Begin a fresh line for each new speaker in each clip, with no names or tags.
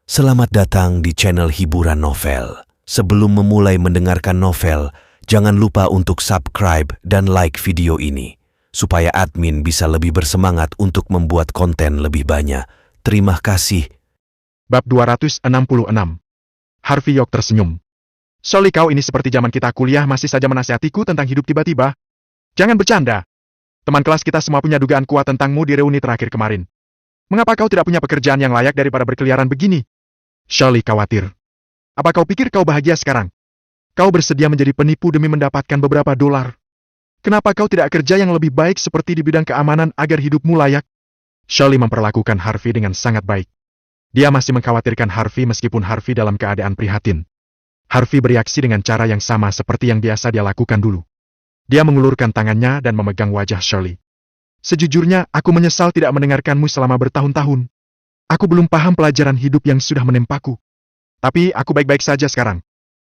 Selamat datang di channel hiburan novel. Sebelum memulai mendengarkan novel, jangan lupa untuk subscribe dan like video ini, supaya admin bisa lebih bersemangat untuk membuat konten lebih banyak. Terima kasih.
Bab 266. Harvey York tersenyum. Shirley, kau ini seperti zaman kita kuliah masih saja menasihatiku tentang hidup tiba-tiba. Jangan bercanda. Teman kelas kita semua punya dugaan kuat tentangmu di reuni terakhir kemarin. Mengapa kau tidak punya pekerjaan yang layak daripada berkeliaran begini? Shirley khawatir. Apa kau pikir kau bahagia sekarang? Kau bersedia menjadi penipu demi mendapatkan beberapa dolar. Kenapa kau tidak kerja yang lebih baik seperti di bidang keamanan agar hidupmu layak? Shirley memperlakukan Harvey dengan sangat baik. Dia masih mengkhawatirkan Harvey meskipun Harvey dalam keadaan prihatin. Harvey bereaksi dengan cara yang sama seperti yang biasa dia lakukan dulu. Dia mengulurkan tangannya dan memegang wajah Shirley. Sejujurnya, aku menyesal tidak mendengarkanmu selama bertahun-tahun. Aku belum paham pelajaran hidup yang sudah menempaku. Tapi aku baik-baik saja sekarang.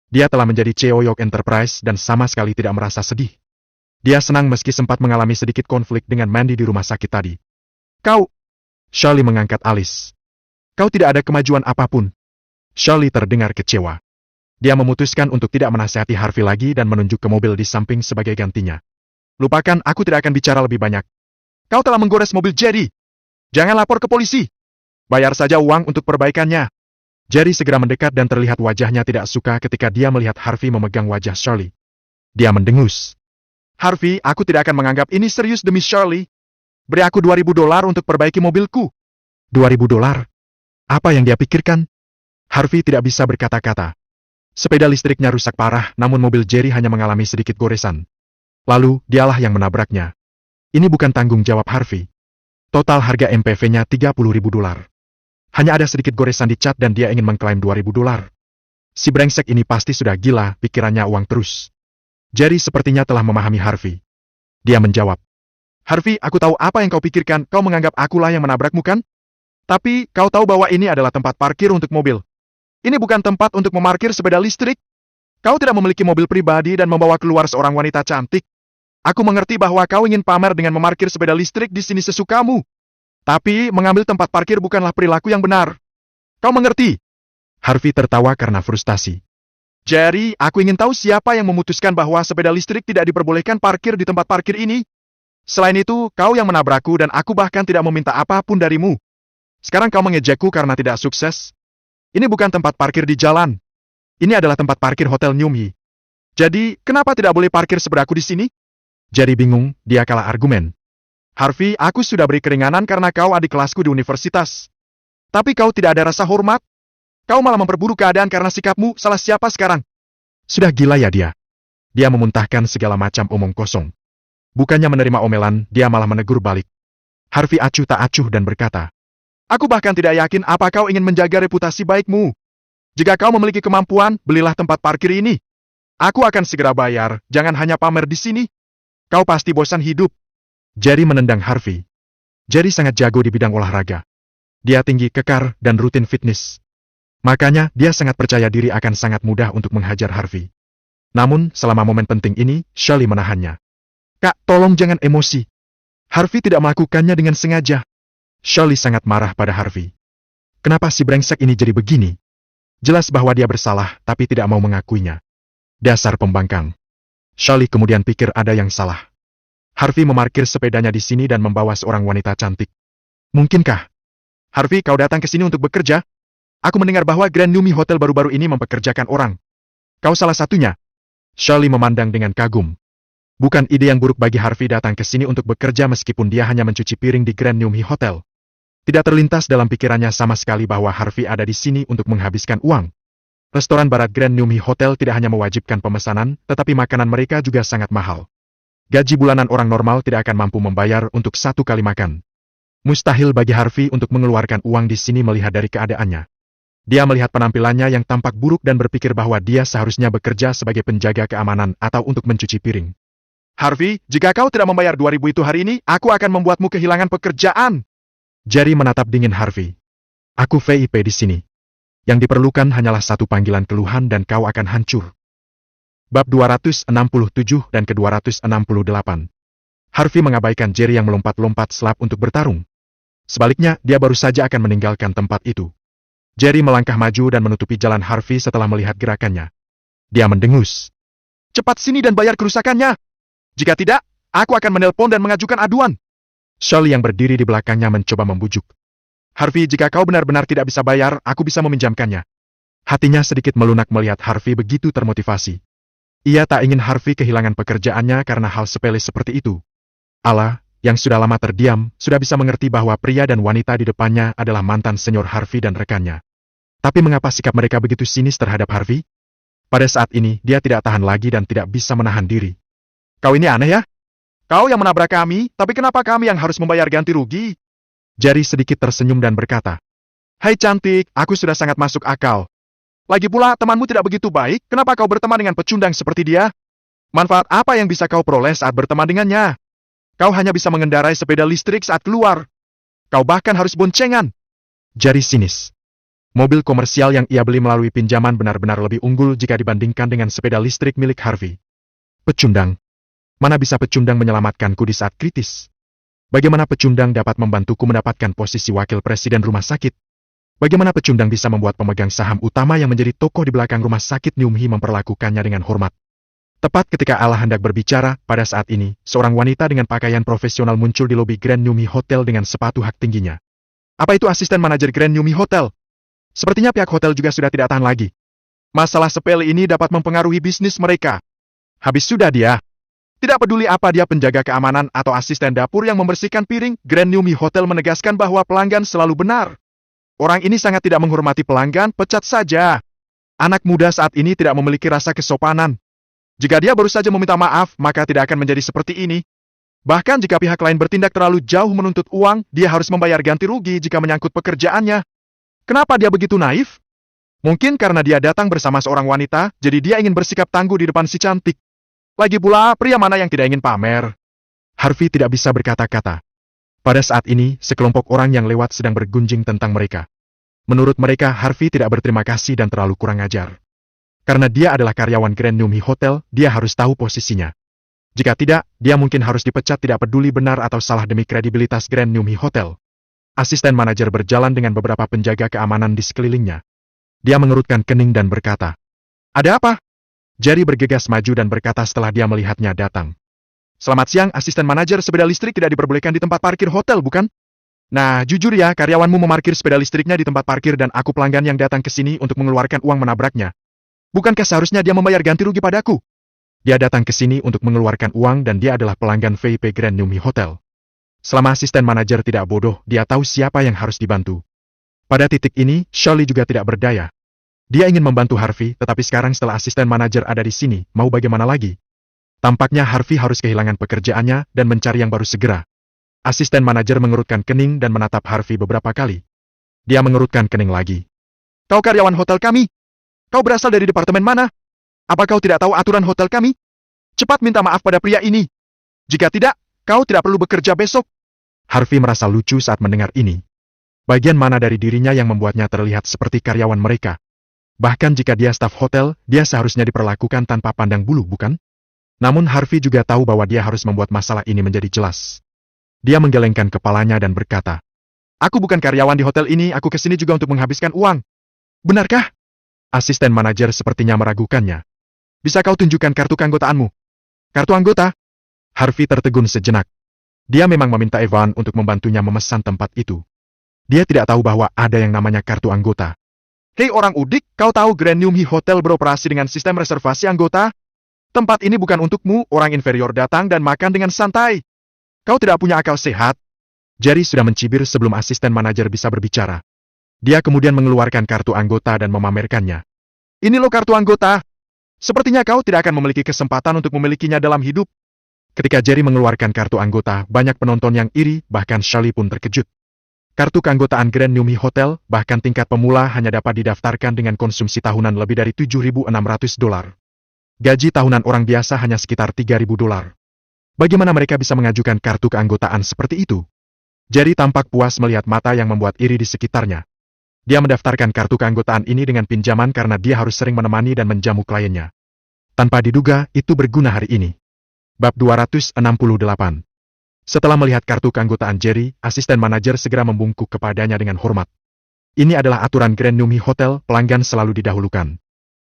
Dia telah menjadi CEO York Enterprise dan sama sekali tidak merasa sedih. Dia senang meski sempat mengalami sedikit konflik dengan Mandy di rumah sakit tadi. Kau... Shirley mengangkat alis. Kau tidak ada kemajuan apapun. Shirley terdengar kecewa. Dia memutuskan untuk tidak menasihati Harvey lagi dan menunjuk ke mobil di samping sebagai gantinya. Lupakan, aku tidak akan bicara lebih banyak. Kau telah menggores mobil Jerry. Jangan lapor ke polisi. Bayar saja uang untuk perbaikannya. Jerry segera mendekat dan terlihat wajahnya tidak suka ketika dia melihat Harvey memegang wajah Shirley. Dia mendengus. Harvey, aku tidak akan menganggap ini serius demi Shirley. Beri aku $2,000 untuk perbaiki mobilku. $2,000? Apa yang dia pikirkan? Harvey tidak bisa berkata-kata. Sepeda listriknya rusak parah, namun mobil Jerry hanya mengalami sedikit goresan. Lalu, dialah yang menabraknya. Ini bukan tanggung jawab Harvey. Total harga MPV-nya $30,000. Hanya ada sedikit goresan di cat dan dia ingin mengklaim $2,000. Si brengsek ini pasti sudah gila, pikirannya uang terus. Jerry sepertinya telah memahami Harvey. Dia menjawab. Harvey, aku tahu apa yang kau pikirkan, kau menganggap akulah yang menabrakmu kan? Tapi, kau tahu bahwa ini adalah tempat parkir untuk mobil. Ini bukan tempat untuk memarkir sepeda listrik. Kau tidak memiliki mobil pribadi dan membawa keluar seorang wanita cantik. Aku mengerti bahwa kau ingin pamer dengan memarkir sepeda listrik di sini sesukamu. Tapi, mengambil tempat parkir bukanlah perilaku yang benar. Kau mengerti? Harvey tertawa karena frustasi. Jerry, aku ingin tahu siapa yang memutuskan bahwa sepeda listrik tidak diperbolehkan parkir di tempat parkir ini. Selain itu, kau yang menabrakku dan aku bahkan tidak meminta apapun darimu. Sekarang kau mengejekku karena tidak sukses. Ini bukan tempat parkir di jalan. Ini adalah tempat parkir Hotel Nyumhi. Jadi, kenapa tidak boleh parkir seberaku di sini? Jerry bingung, dia kalah argumen. Harvey, aku sudah beri keringanan karena kau adik kelasku di universitas. Tapi kau tidak ada rasa hormat? Kau malah memperburuk keadaan karena sikapmu, salah siapa sekarang? Sudah gila ya dia. Dia memuntahkan segala macam omong kosong. Bukannya menerima omelan, dia malah menegur balik. Harvey acuh tak acuh dan berkata, aku bahkan tidak yakin apa kau ingin menjaga reputasi baikmu. Jika kau memiliki kemampuan, belilah tempat parkir ini. Aku akan segera bayar, jangan hanya pamer di sini. Kau pasti bosan hidup. Jerry menendang Harvey. Jerry sangat jago di bidang olahraga. Dia tinggi, kekar, dan rutin fitness. Makanya, dia sangat percaya diri akan sangat mudah untuk menghajar Harvey. Namun, selama momen penting ini, Shirley menahannya. Kak, tolong jangan emosi. Harvey tidak melakukannya dengan sengaja. Shirley sangat marah pada Harvey. Kenapa si brengsek ini jadi begini? Jelas bahwa dia bersalah, tapi tidak mau mengakuinya. Dasar pembangkang. Shirley kemudian pikir ada yang salah. Harvey memarkir sepedanya di sini dan membawa seorang wanita cantik. Mungkinkah? Harvey, kau datang ke sini untuk bekerja? Aku mendengar bahwa Grand Nyumhi Hotel baru-baru ini mempekerjakan orang. Kau salah satunya. Shirley memandang dengan kagum. Bukan ide yang buruk bagi Harvey datang ke sini untuk bekerja meskipun dia hanya mencuci piring di Grand Nyumhi Hotel. Tidak terlintas dalam pikirannya sama sekali bahwa Harvey ada di sini untuk menghabiskan uang. Restoran barat Grand Nyumhi Hotel tidak hanya mewajibkan pemesanan, tetapi makanan mereka juga sangat mahal. Gaji bulanan orang normal tidak akan mampu membayar untuk satu kali makan. Mustahil bagi Harvey untuk mengeluarkan uang di sini melihat dari keadaannya. Dia melihat penampilannya yang tampak buruk dan berpikir bahwa dia seharusnya bekerja sebagai penjaga keamanan atau untuk mencuci piring. Harvey, jika kau tidak membayar $2,000 itu hari ini, aku akan membuatmu kehilangan pekerjaan. Jerry menatap dingin Harvey. Aku VIP di sini. Yang diperlukan hanyalah satu panggilan keluhan dan kau akan hancur. Bab 267 dan ke-268. Harvey mengabaikan Jerry yang melompat-lompat selap untuk bertarung. Sebaliknya, dia baru saja akan meninggalkan tempat itu. Jerry melangkah maju dan menutupi jalan Harvey setelah melihat gerakannya. Dia mendengus. Cepat sini dan bayar kerusakannya. Jika tidak, aku akan menelpon dan mengajukan aduan. Shirley yang berdiri di belakangnya mencoba membujuk. Harvey, jika kau benar-benar tidak bisa bayar, aku bisa meminjamkannya. Hatinya sedikit melunak melihat Harvey begitu termotivasi. Ia tak ingin Harvey kehilangan pekerjaannya karena hal sepele seperti itu. Allah, yang sudah lama terdiam, sudah bisa mengerti bahwa pria dan wanita di depannya adalah mantan senior Harvey dan rekannya. Tapi mengapa sikap mereka begitu sinis terhadap Harvey? Pada saat ini, dia tidak tahan lagi dan tidak bisa menahan diri. Kau ini aneh ya? Kau yang menabrak kami, tapi kenapa kami yang harus membayar ganti rugi? Jerry sedikit tersenyum dan berkata, Hai cantik, aku sudah sangat masuk akal. Lagi pula, temanmu tidak begitu baik, kenapa kau berteman dengan pecundang seperti dia? Manfaat apa yang bisa kau peroleh saat berteman dengannya? Kau hanya bisa mengendarai sepeda listrik saat keluar. Kau bahkan harus boncengan. Jerry sinis. Mobil komersial yang ia beli melalui pinjaman benar-benar lebih unggul jika dibandingkan dengan sepeda listrik milik Harvey. Pecundang. Mana bisa pecundang menyelamatkanku di saat kritis? Bagaimana pecundang dapat membantuku mendapatkan posisi wakil presiden rumah sakit? Bagaimana pecundang bisa membuat pemegang saham utama yang menjadi tokoh di belakang rumah sakit Nyumhi memperlakukannya dengan hormat? Tepat ketika Allah hendak berbicara, pada saat ini, seorang wanita dengan pakaian profesional muncul di lobi Grand Nyumhi Hotel dengan sepatu hak tingginya. Apa itu asisten manajer Grand Nyumhi Hotel? Sepertinya pihak hotel juga sudah tidak tahan lagi. Masalah sepele ini dapat mempengaruhi bisnis mereka. Habis sudah dia. Tidak peduli apa dia penjaga keamanan atau asisten dapur yang membersihkan piring, Grand Nyumhi Hotel menegaskan bahwa pelanggan selalu benar. Orang ini sangat tidak menghormati pelanggan, pecat saja. Anak muda saat ini tidak memiliki rasa kesopanan. Jika dia baru saja meminta maaf, maka tidak akan menjadi seperti ini. Bahkan jika pihak lain bertindak terlalu jauh menuntut uang, dia harus membayar ganti rugi jika menyangkut pekerjaannya. Kenapa dia begitu naif? Mungkin karena dia datang bersama seorang wanita, jadi dia ingin bersikap tangguh di depan si cantik. Lagi pula, pria mana yang tidak ingin pamer? Harvey tidak bisa berkata-kata. Pada saat ini, sekelompok orang yang lewat sedang bergunjing tentang mereka. Menurut mereka, Harvey tidak berterima kasih dan terlalu kurang ajar. Karena dia adalah karyawan Grand Nyumhi Hotel, dia harus tahu posisinya. Jika tidak, dia mungkin harus dipecat tidak peduli benar atau salah demi kredibilitas Grand Nyumhi Hotel. Asisten manajer berjalan dengan beberapa penjaga keamanan di sekelilingnya. Dia mengerutkan kening dan berkata, Ada apa? Jerry bergegas maju dan berkata setelah dia melihatnya datang. Selamat siang, asisten manajer, sepeda listrik tidak diperbolehkan di tempat parkir hotel, bukan? Nah, jujur ya, karyawanmu memarkir sepeda listriknya di tempat parkir dan aku pelanggan yang datang ke sini untuk mengeluarkan uang menabraknya. Bukankah seharusnya dia membayar ganti rugi padaku? Dia datang ke sini untuk mengeluarkan uang dan dia adalah pelanggan VIP Grand Nyumhi Hotel. Selama asisten manajer tidak bodoh, dia tahu siapa yang harus dibantu. Pada titik ini, Shirley juga tidak berdaya. Dia ingin membantu Harvey, tetapi sekarang setelah asisten manajer ada di sini, mau bagaimana lagi? Tampaknya Harvey harus kehilangan pekerjaannya dan mencari yang baru segera. Asisten manajer mengerutkan kening dan menatap Harvey beberapa kali. Dia mengerutkan kening lagi. Kau karyawan hotel kami? Kau berasal dari departemen mana? Apa kau tidak tahu aturan hotel kami? Cepat minta maaf pada pria ini. Jika tidak, kau tidak perlu bekerja besok. Harvey merasa lucu saat mendengar ini. Bagian mana dari dirinya yang membuatnya terlihat seperti karyawan mereka? Bahkan jika dia staf hotel, dia seharusnya diperlakukan tanpa pandang bulu, bukan? Namun Harvey juga tahu bahwa dia harus membuat masalah ini menjadi jelas. Dia menggelengkan kepalanya dan berkata, Aku bukan karyawan di hotel ini, aku kesini juga untuk menghabiskan uang. Benarkah? Asisten manajer sepertinya meragukannya. Bisa kau tunjukkan kartu keanggotaanmu? Kartu anggota? Harvey tertegun sejenak. Dia memang meminta Evan untuk membantunya memesan tempat itu. Dia tidak tahu bahwa ada yang namanya kartu anggota. Hei orang udik, kau tahu Grand Nyumhi Hotel beroperasi dengan sistem reservasi anggota? Tempat ini bukan untukmu, orang inferior datang dan makan dengan santai. Kau tidak punya akal sehat. Jerry sudah mencibir sebelum asisten manajer bisa berbicara. Dia kemudian mengeluarkan kartu anggota dan memamerkannya. Ini loh kartu anggota. Sepertinya kau tidak akan memiliki kesempatan untuk memilikinya dalam hidup. Ketika Jerry mengeluarkan kartu anggota, banyak penonton yang iri, bahkan Shirley pun terkejut. Kartu keanggotaan Grand Nyumhi Hotel, bahkan tingkat pemula hanya dapat didaftarkan dengan konsumsi tahunan lebih dari $7.600. Gaji tahunan orang biasa hanya sekitar $3.000. Bagaimana mereka bisa mengajukan kartu keanggotaan seperti itu? Jerry tampak puas melihat mata yang membuat iri di sekitarnya. Dia mendaftarkan kartu keanggotaan ini dengan pinjaman karena dia harus sering menemani dan menjamu kliennya. Tanpa diduga, itu berguna hari ini. Bab 268. Setelah melihat kartu keanggotaan Jerry, asisten manajer segera membungkuk kepadanya dengan hormat. Ini adalah aturan Grand Numi Hotel, pelanggan selalu didahulukan.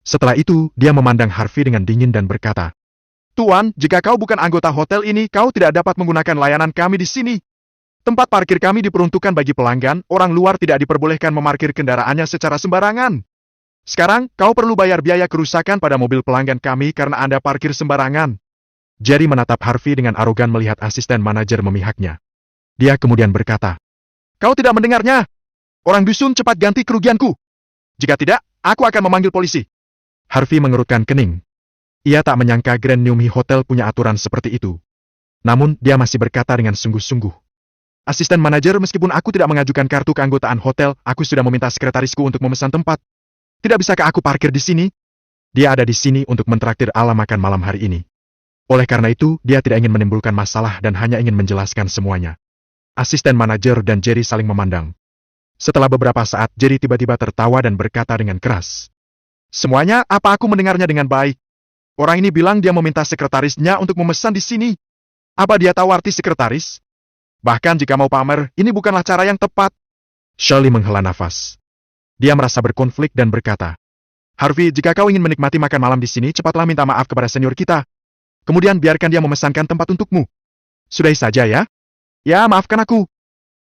Setelah itu, dia memandang Harvey dengan dingin dan berkata, "Tuan, jika kau bukan anggota hotel ini, kau tidak dapat menggunakan layanan kami di sini. Tempat parkir kami diperuntukkan bagi pelanggan, orang luar tidak diperbolehkan memarkir kendaraannya secara sembarangan. Sekarang, kau perlu bayar biaya kerusakan pada mobil pelanggan kami karena Anda parkir sembarangan." Jerry menatap Harvey dengan arogan melihat asisten manajer memihaknya. Dia kemudian berkata, "Kau tidak mendengarnya? Orang dusun, cepat ganti kerugianku. Jika tidak, aku akan memanggil polisi." Harvey mengerutkan kening. Ia tak menyangka Grand Numi Hotel punya aturan seperti itu. Namun, dia masih berkata dengan sungguh-sungguh, "Asisten manajer, meskipun aku tidak mengajukan kartu keanggotaan hotel, aku sudah meminta sekretarisku untuk memesan tempat. Tidak bisakah aku parkir di sini? Dia ada di sini untuk mentraktir Ala makan malam hari ini. Oleh karena itu, dia tidak ingin menimbulkan masalah dan hanya ingin menjelaskan semuanya." Asisten manajer dan Jerry saling memandang. Setelah beberapa saat, Jerry tiba-tiba tertawa dan berkata dengan keras, "Semuanya, apa aku mendengarnya dengan baik? Orang ini bilang dia meminta sekretarisnya untuk memesan di sini. Apa dia tahu arti sekretaris? Bahkan jika mau pamer, ini bukanlah cara yang tepat." Shirley menghela nafas. Dia merasa berkonflik dan berkata, "Harvey, jika kau ingin menikmati makan malam di sini, cepatlah minta maaf kepada senior kita. Kemudian biarkan dia memesankan tempat untukmu. Sudahi saja ya? Ya, maafkan aku.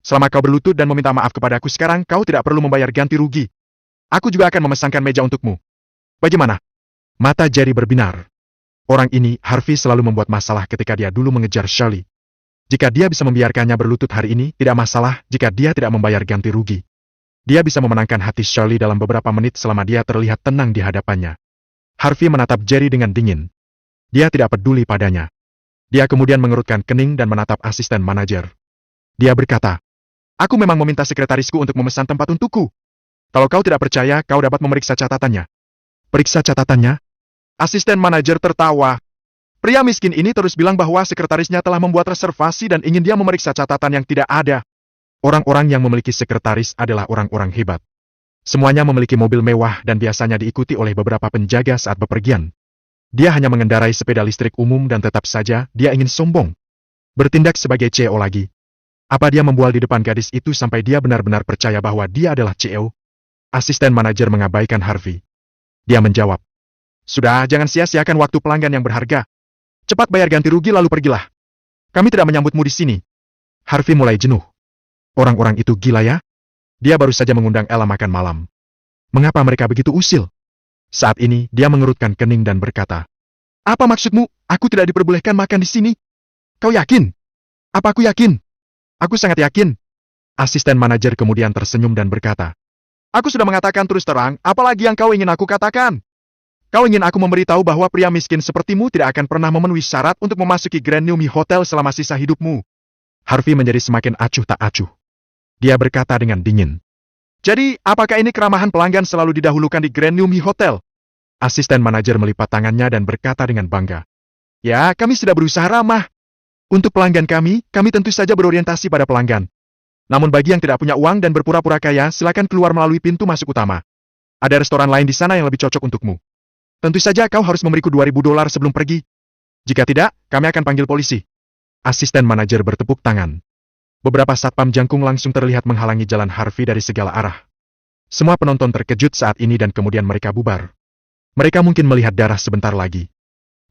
Selama kau berlutut dan meminta maaf kepadaku sekarang, kau tidak perlu membayar ganti rugi. Aku juga akan memesankan meja untukmu. Bagaimana?" Mata Jerry berbinar. Orang ini, Harvey, selalu membuat masalah ketika dia dulu mengejar Shirley. Jika dia bisa membiarkannya berlutut hari ini, tidak masalah jika dia tidak membayar ganti rugi. Dia bisa memenangkan hati Shirley dalam beberapa menit selama dia terlihat tenang di hadapannya. Harvey menatap Jerry dengan dingin. Dia tidak peduli padanya. Dia kemudian mengerutkan kening dan menatap asisten manajer. Dia berkata, "Aku memang meminta sekretarisku untuk memesan tempat untukku. Kalau kau tidak percaya, kau dapat memeriksa catatannya." "Periksa catatannya?" Asisten manajer tertawa. Pria miskin ini terus bilang bahwa sekretarisnya telah membuat reservasi dan ingin dia memeriksa catatan yang tidak ada. Orang-orang yang memiliki sekretaris adalah orang-orang hebat. Semuanya memiliki mobil mewah dan biasanya diikuti oleh beberapa penjaga saat bepergian. Dia hanya mengendarai sepeda listrik umum dan tetap saja dia ingin sombong. Bertindak sebagai CEO lagi. Apa dia membual di depan gadis itu sampai dia benar-benar percaya bahwa dia adalah CEO? Asisten manajer mengabaikan Harvey. Dia menjawab, "Sudah, jangan sia-siakan waktu pelanggan yang berharga. Cepat bayar ganti rugi lalu pergilah. Kami tidak menyambutmu di sini." Harvey mulai jenuh. Orang-orang itu gila ya? Dia baru saja mengundang Ella makan malam. Mengapa mereka begitu usil? Saat ini, dia mengerutkan kening dan berkata, "Apa maksudmu? Aku tidak diperbolehkan makan di sini. Kau yakin?" "Apa aku yakin? Aku sangat yakin." Asisten manajer kemudian tersenyum dan berkata, "Aku sudah mengatakan terus terang, apalagi yang kau ingin aku katakan? Kau ingin aku memberitahu bahwa pria miskin sepertimu tidak akan pernah memenuhi syarat untuk memasuki Grand Numi Hotel selama sisa hidupmu." Harvey menjadi semakin acuh tak acuh. Dia berkata dengan dingin, "Jadi, apakah ini keramahan pelanggan selalu didahulukan di Grand Numi Hotel?" Asisten manajer melipat tangannya dan berkata dengan bangga, "Ya, kami sudah berusaha ramah. Untuk pelanggan kami tentu saja berorientasi pada pelanggan. Namun bagi yang tidak punya uang dan berpura-pura kaya, silakan keluar melalui pintu masuk utama. Ada restoran lain di sana yang lebih cocok untukmu. Tentu saja kau harus memberiku $2.000 sebelum pergi. Jika tidak, kami akan panggil polisi." Asisten manajer bertepuk tangan. Beberapa satpam jangkung langsung terlihat menghalangi jalan Harvey dari segala arah. Semua penonton terkejut saat ini dan kemudian mereka bubar. Mereka mungkin melihat darah sebentar lagi.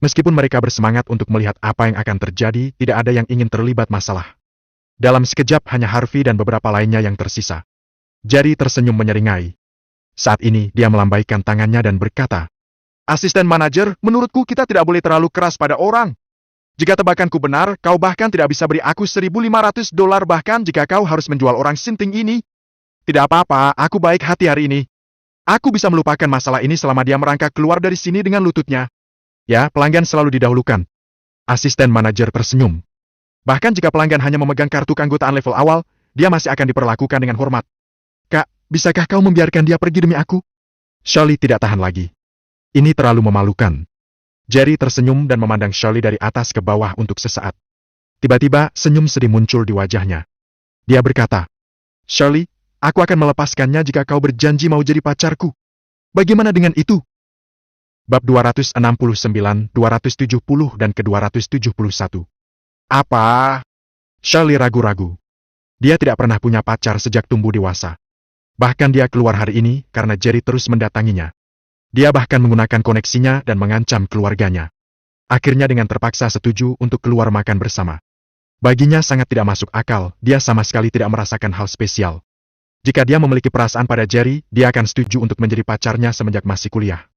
Meskipun mereka bersemangat untuk melihat apa yang akan terjadi, tidak ada yang ingin terlibat masalah. Dalam sekejap hanya Harvey dan beberapa lainnya yang tersisa. Jerry tersenyum menyeringai. Saat ini dia melambaikan tangannya dan berkata, "Asisten manajer, menurutku kita tidak boleh terlalu keras pada orang. Jika tebakanku benar, kau bahkan tidak bisa beri aku $1.500 bahkan jika kau harus menjual orang sinting ini. Tidak apa-apa, aku baik hati hari ini. Aku bisa melupakan masalah ini selama dia merangkak keluar dari sini dengan lututnya." Ya, pelanggan selalu didahulukan. Asisten manajer tersenyum. Bahkan jika pelanggan hanya memegang kartu keanggotaan level awal, dia masih akan diperlakukan dengan hormat. "Kak, bisakah kau membiarkan dia pergi demi aku?" Shirley tidak tahan lagi. Ini terlalu memalukan. Jerry tersenyum dan memandang Shirley dari atas ke bawah untuk sesaat. Tiba-tiba, senyum sedih muncul di wajahnya. Dia berkata, "Shirley, aku akan melepaskannya jika kau berjanji mau jadi pacarku. Bagaimana dengan itu?" Bab 269, 270 dan ke-271. Apa? Shirley ragu-ragu. Dia tidak pernah punya pacar sejak tumbuh dewasa. Bahkan dia keluar hari ini karena Jerry terus mendatanginya. Dia bahkan menggunakan koneksinya dan mengancam keluarganya. Akhirnya dengan terpaksa setuju untuk keluar makan bersama. Baginya sangat tidak masuk akal, dia sama sekali tidak merasakan hal spesial. Jika dia memiliki perasaan pada Jerry, dia akan setuju untuk menjadi pacarnya semenjak masih kuliah.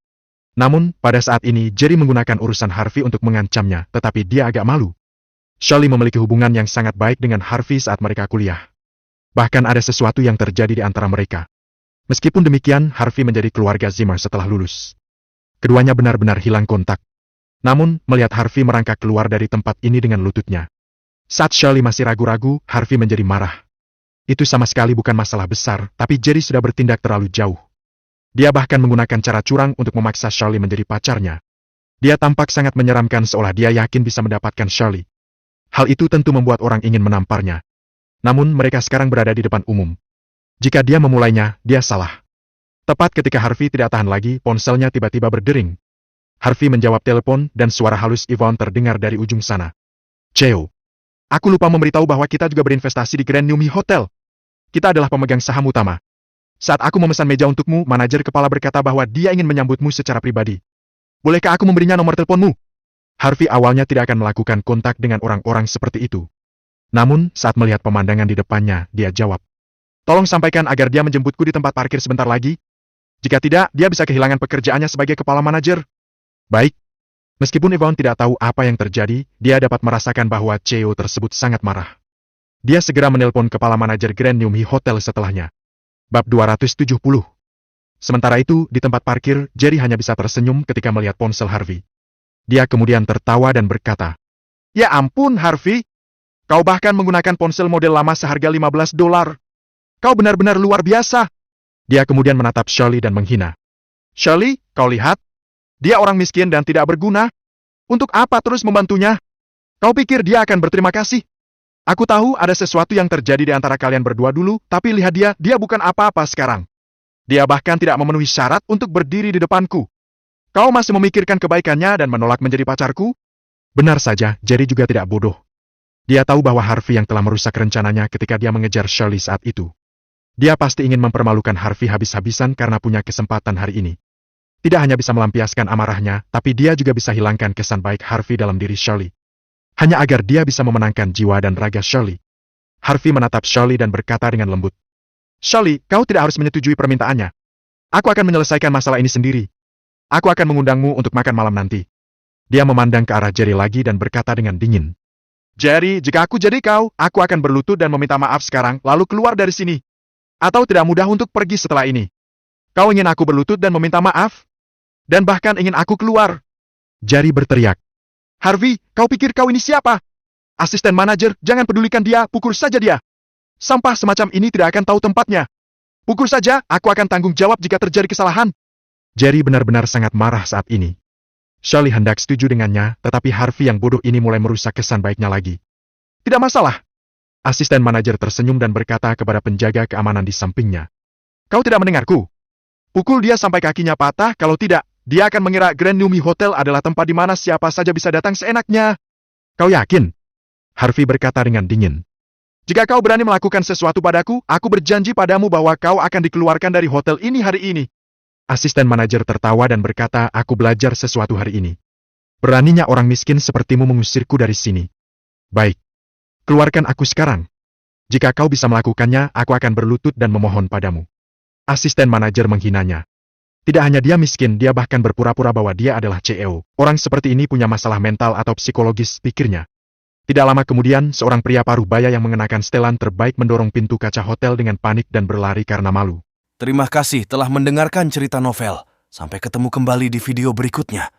Namun, pada saat ini Jerry menggunakan urusan Harvey untuk mengancamnya, tetapi dia agak malu. Shirley memiliki hubungan yang sangat baik dengan Harvey saat mereka kuliah. Bahkan ada sesuatu yang terjadi di antara mereka. Meskipun demikian, Harvey menjadi keluarga Zimmer setelah lulus. Keduanya benar-benar hilang kontak. Namun, melihat Harvey merangkak keluar dari tempat ini dengan lututnya. Saat Shirley masih ragu-ragu, Harvey menjadi marah. Itu sama sekali bukan masalah besar, tapi Jerry sudah bertindak terlalu jauh. Dia bahkan menggunakan cara curang untuk memaksa Shirley menjadi pacarnya. Dia tampak sangat menyeramkan seolah dia yakin bisa mendapatkan Shirley. Hal itu tentu membuat orang ingin menamparnya. Namun mereka sekarang berada di depan umum. Jika dia memulainya, dia salah. Tepat ketika Harvey tidak tahan lagi, ponselnya tiba-tiba berdering. Harvey menjawab telepon dan suara halus Yvonne terdengar dari ujung sana. Cheo, aku lupa memberitahu bahwa kita juga berinvestasi di Grand Numi Hotel. Kita adalah pemegang saham utama. Saat aku memesan meja untukmu, manajer kepala berkata bahwa dia ingin menyambutmu secara pribadi. Bolehkah aku memberinya nomor teleponmu? Harvey awalnya tidak akan melakukan kontak dengan orang-orang seperti itu. Namun, saat melihat pemandangan di depannya, dia jawab. Tolong sampaikan agar dia menjemputku di tempat parkir sebentar lagi. Jika tidak, dia bisa kehilangan pekerjaannya sebagai kepala manajer. Baik. Meskipun Yvonne tidak tahu apa yang terjadi, dia dapat merasakan bahwa Cheo tersebut sangat marah. Dia segera menelpon kepala manajer Grand Numi Hotel setelahnya. Bab 270. Sementara itu, di tempat parkir, Jerry hanya bisa tersenyum ketika melihat ponsel Harvey. Dia kemudian tertawa dan berkata, "Ya ampun, Harvey. Kau bahkan menggunakan ponsel model lama seharga $15. Kau benar-benar luar biasa." Dia kemudian menatap Shirley dan menghina. "Shirley, kau lihat? Dia orang miskin dan tidak berguna. Untuk apa terus membantunya? Kau pikir dia akan berterima kasih? Aku tahu ada sesuatu yang terjadi di antara kalian berdua dulu, tapi lihat dia bukan apa-apa sekarang. Dia bahkan tidak memenuhi syarat untuk berdiri di depanku. Kau masih memikirkan kebaikannya dan menolak menjadi pacarku?" Benar saja, Jerry juga tidak bodoh. Dia tahu bahwa Harvey yang telah merusak rencananya ketika dia mengejar Shirley saat itu. Dia pasti ingin mempermalukan Harvey habis-habisan karena punya kesempatan hari ini. Tidak hanya bisa melampiaskan amarahnya, tapi dia juga bisa hilangkan kesan baik Harvey dalam diri Shirley. Hanya agar dia bisa memenangkan jiwa dan raga Shirley. Harvey menatap Shirley dan berkata dengan lembut, "Shirley, kau tidak harus menyetujui permintaannya. Aku akan menyelesaikan masalah ini sendiri. Aku akan mengundangmu untuk makan malam nanti." Dia memandang ke arah Jerry lagi dan berkata dengan dingin, "Jerry, jika aku jadi kau, aku akan berlutut dan meminta maaf sekarang, lalu keluar dari sini. Atau tidak mudah untuk pergi setelah ini. Kau ingin aku berlutut dan meminta maaf? Dan bahkan ingin aku keluar?" Jerry berteriak, "Harvey, kau pikir kau ini siapa? Asisten manajer, jangan pedulikan dia, pukul saja dia. Sampah semacam ini tidak akan tahu tempatnya. Pukul saja, aku akan tanggung jawab jika terjadi kesalahan." Jerry benar-benar sangat marah saat ini. Shirley hendak setuju dengannya, tetapi Harvey yang bodoh ini mulai merusak kesan baiknya lagi. "Tidak masalah." Asisten manajer tersenyum dan berkata kepada penjaga keamanan di sampingnya, "Kau tidak mendengarku? Pukul dia sampai kakinya patah, kalau tidak, dia akan mengira Grand Numi Hotel adalah tempat di mana siapa saja bisa datang seenaknya." "Kau yakin?" Harvey berkata dengan dingin. "Jika kau berani melakukan sesuatu padaku, aku berjanji padamu bahwa kau akan dikeluarkan dari hotel ini hari ini." Asisten manajer tertawa dan berkata, "Aku belajar sesuatu hari ini. Beraninya orang miskin sepertimu mengusirku dari sini. Baik. Keluarkan aku sekarang. Jika kau bisa melakukannya, aku akan berlutut dan memohon padamu." Asisten manajer menghinanya. Tidak hanya dia miskin, dia bahkan berpura-pura bahwa dia adalah CEO. Orang seperti ini punya masalah mental atau psikologis, pikirnya. Tidak lama kemudian, seorang pria paruh baya yang mengenakan setelan terbaik mendorong pintu kaca hotel dengan panik dan berlari karena malu.
Terima kasih telah mendengarkan cerita novel. Sampai ketemu kembali di video berikutnya.